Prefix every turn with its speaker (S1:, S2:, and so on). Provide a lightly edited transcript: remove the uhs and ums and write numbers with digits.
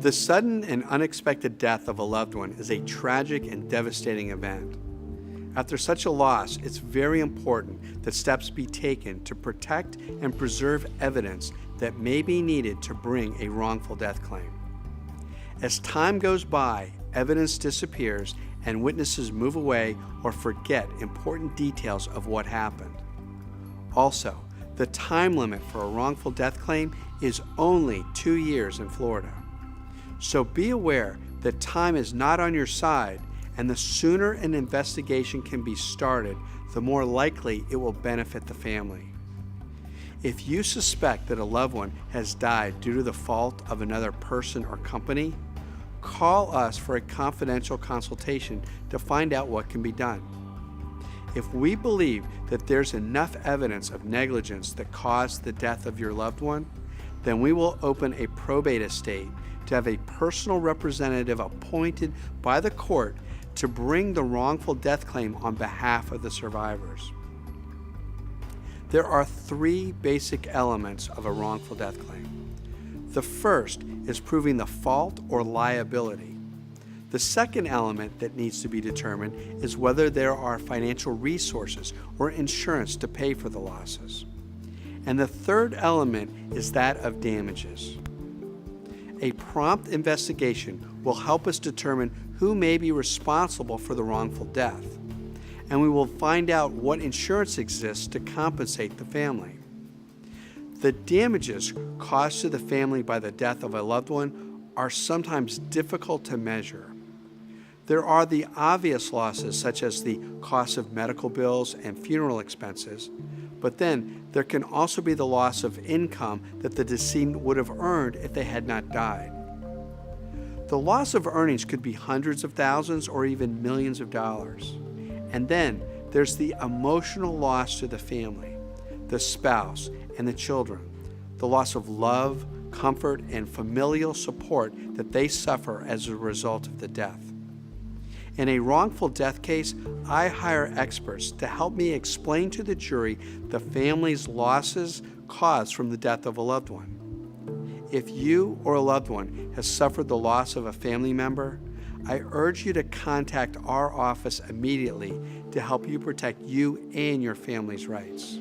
S1: The sudden and unexpected death of a loved one is a tragic and devastating event. After such a loss, it's very important that steps be taken to protect and preserve evidence that may be needed to bring a wrongful death claim. As time goes by, evidence disappears and witnesses move away or forget important details of what happened. Also, the time limit for a wrongful death claim is only 2 years in Florida. So be aware that time is not on your side, and the sooner an investigation can be started, the more likely it will benefit the family. If you suspect that a loved one has died due to the fault of another person or company, call us for a confidential consultation to find out what can be done. If we believe that there's enough evidence of negligence that caused the death of your loved one, then we will open a probate estate to have a personal representative appointed by the court to bring the wrongful death claim on behalf of the survivors. There are 3 basic elements of a wrongful death claim. The first is proving the fault or liability. The second element that needs to be determined is whether there are financial resources or insurance to pay for the losses. And the third element is that of damages. A prompt investigation will help us determine who may be responsible for the wrongful death, and we will find out what insurance exists to compensate the family. The damages caused to the family by the death of a loved one are sometimes difficult to measure. There are the obvious losses, such as the cost of medical bills and funeral expenses, but then there can also be the loss of income that the decedent would have earned if they had not died. The loss of earnings could be hundreds of thousands or even millions of dollars. And then there's the emotional loss to the family, the spouse, and the children, the loss of love, comfort, and familial support that they suffer as a result of the death. In a wrongful death case, I hire experts to help me explain to the jury the family's losses caused from the death of a loved one. If you or a loved one has suffered the loss of a family member, I urge you to contact our office immediately to help you protect you and your family's rights.